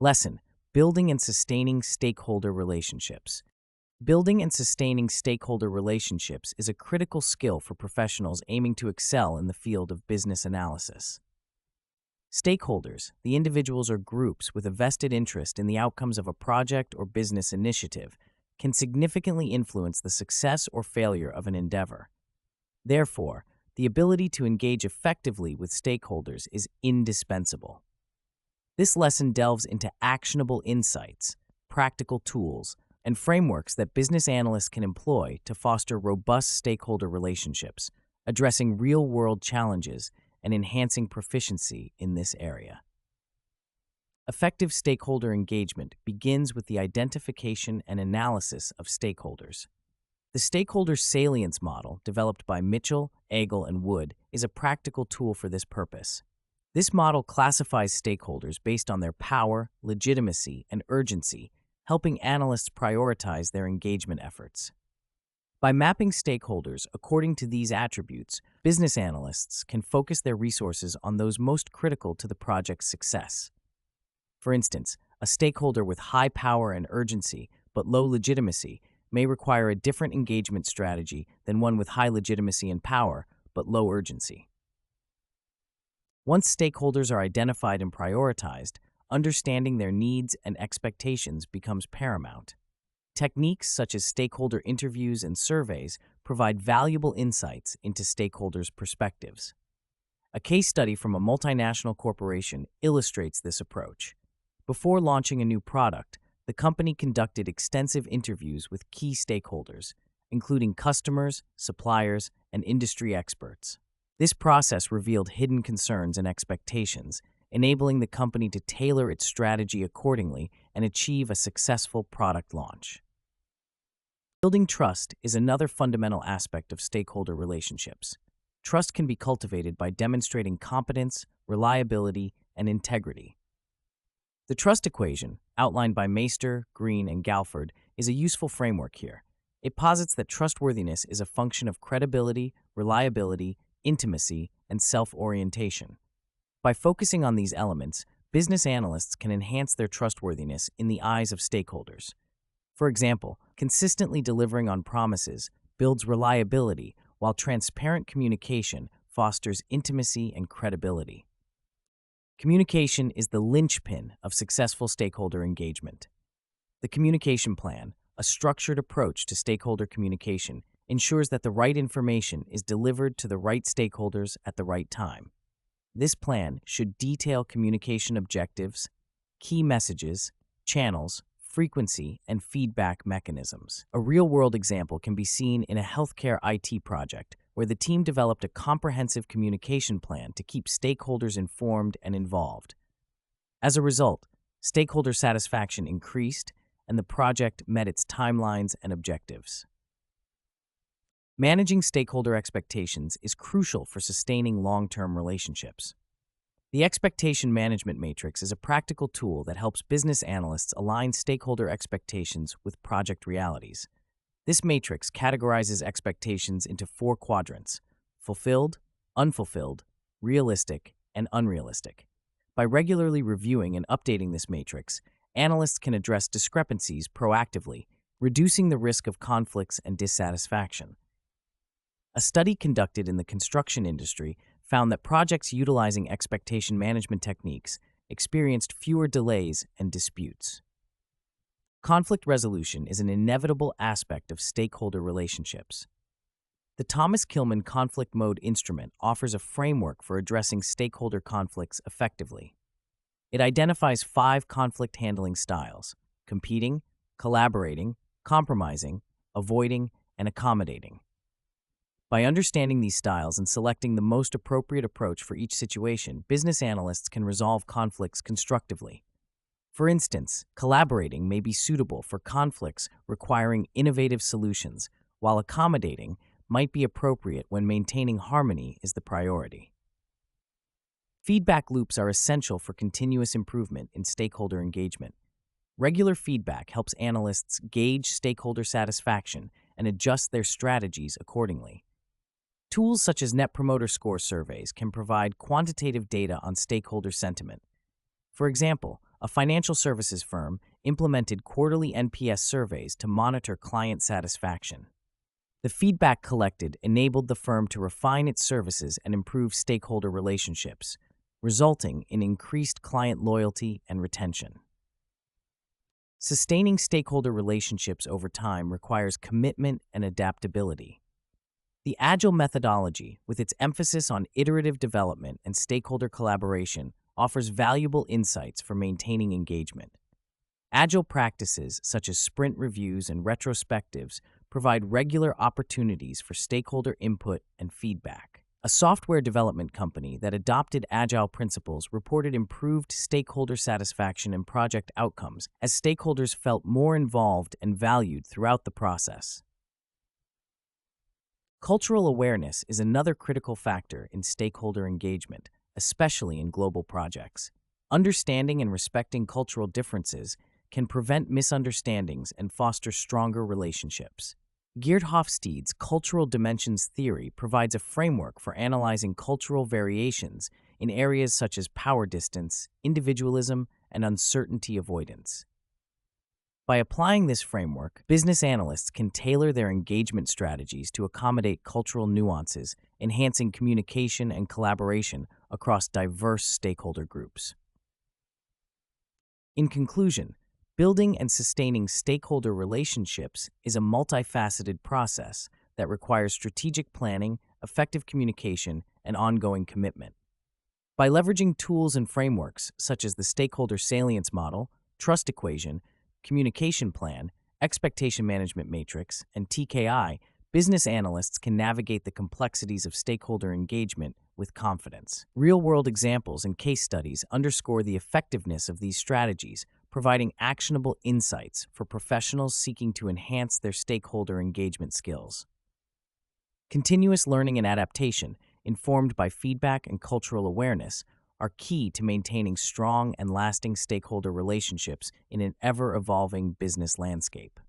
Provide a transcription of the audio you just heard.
Lesson: Building and sustaining stakeholder relationships. Building and sustaining stakeholder relationships is a critical skill for professionals aiming to excel in the field of business analysis. Stakeholders, the individuals or groups with a vested interest in the outcomes of a project or business initiative, can significantly influence the success or failure of an endeavor. Therefore, the ability to engage effectively with stakeholders is indispensable. This lesson delves into actionable insights, practical tools, and frameworks that business analysts can employ to foster robust stakeholder relationships, addressing real-world challenges and enhancing proficiency in this area. Effective stakeholder engagement begins with the identification and analysis of stakeholders. The Stakeholder Salience Model, developed by Mitchell, Agle, and Wood, is a practical tool for this purpose. This model classifies stakeholders based on their power, legitimacy, and urgency, helping analysts prioritize their engagement efforts. By mapping stakeholders according to these attributes, business analysts can focus their resources on those most critical to the project's success. For instance, a stakeholder with high power and urgency but low legitimacy may require a different engagement strategy than one with high legitimacy and power but low urgency. Once stakeholders are identified and prioritized, understanding their needs and expectations becomes paramount. Techniques such as stakeholder interviews and surveys provide valuable insights into stakeholders' perspectives. A case study from a multinational corporation illustrates this approach. Before launching a new product, the company conducted extensive interviews with key stakeholders, including customers, suppliers, and industry experts. This process revealed hidden concerns and expectations, enabling the company to tailor its strategy accordingly and achieve a successful product launch. Building trust is another fundamental aspect of stakeholder relationships. Trust can be cultivated by demonstrating competence, reliability, and integrity. The trust equation, outlined by Meister, Green, and Galford, is a useful framework here. It posits that trustworthiness is a function of credibility, reliability, intimacy, and self-orientation. By focusing on these elements, business analysts can enhance their trustworthiness in the eyes of stakeholders. For example, consistently delivering on promises builds reliability, while transparent communication fosters intimacy and credibility. Communication is the linchpin of successful stakeholder engagement. The communication plan, a structured approach to stakeholder communication, ensures that the right information is delivered to the right stakeholders at the right time. This plan should detail communication objectives, key messages, channels, frequency, and feedback mechanisms. A real-world example can be seen in a healthcare IT project where the team developed a comprehensive communication plan to keep stakeholders informed and involved. As a result, stakeholder satisfaction increased and the project met its timelines and objectives. Managing stakeholder expectations is crucial for sustaining long-term relationships. The Expectation Management Matrix is a practical tool that helps business analysts align stakeholder expectations with project realities. This matrix categorizes expectations into 4 quadrants: fulfilled, unfulfilled, realistic, and unrealistic. By regularly reviewing and updating this matrix, analysts can address discrepancies proactively, reducing the risk of conflicts and dissatisfaction. A study conducted in the construction industry found that projects utilizing expectation management techniques experienced fewer delays and disputes. Conflict resolution is an inevitable aspect of stakeholder relationships. The Thomas Kilmann Conflict Mode instrument offers a framework for addressing stakeholder conflicts effectively. It identifies 5 conflict handling styles: competing, collaborating, compromising, avoiding, and accommodating. By understanding these styles and selecting the most appropriate approach for each situation, business analysts can resolve conflicts constructively. For instance, collaborating may be suitable for conflicts requiring innovative solutions, while accommodating might be appropriate when maintaining harmony is the priority. Feedback loops are essential for continuous improvement in stakeholder engagement. Regular feedback helps analysts gauge stakeholder satisfaction and adjust their strategies accordingly. Tools such as Net Promoter Score surveys can provide quantitative data on stakeholder sentiment. For example, a financial services firm implemented quarterly NPS surveys to monitor client satisfaction. The feedback collected enabled the firm to refine its services and improve stakeholder relationships, resulting in increased client loyalty and retention. Sustaining stakeholder relationships over time requires commitment and adaptability. The Agile methodology, with its emphasis on iterative development and stakeholder collaboration, offers valuable insights for maintaining engagement. Agile practices such as sprint reviews and retrospectives provide regular opportunities for stakeholder input and feedback. A software development company that adopted Agile principles reported improved stakeholder satisfaction and project outcomes as stakeholders felt more involved and valued throughout the process. Cultural awareness is another critical factor in stakeholder engagement, especially in global projects. Understanding and respecting cultural differences can prevent misunderstandings and foster stronger relationships. Geert Hofstede's cultural dimensions theory provides a framework for analyzing cultural variations in areas such as power distance, individualism, and uncertainty avoidance. By applying this framework, business analysts can tailor their engagement strategies to accommodate cultural nuances, enhancing communication and collaboration across diverse stakeholder groups. In conclusion, building and sustaining stakeholder relationships is a multifaceted process that requires strategic planning, effective communication, and ongoing commitment. By leveraging tools and frameworks such as the Stakeholder Salience Model, Trust Equation, Communication Plan, Expectation Management Matrix, and TKI, business analysts can navigate the complexities of stakeholder engagement with confidence. Real-world examples and case studies underscore the effectiveness of these strategies, providing actionable insights for professionals seeking to enhance their stakeholder engagement skills. Continuous learning and adaptation, informed by feedback and cultural awareness, are key to maintaining strong and lasting stakeholder relationships in an ever-evolving business landscape.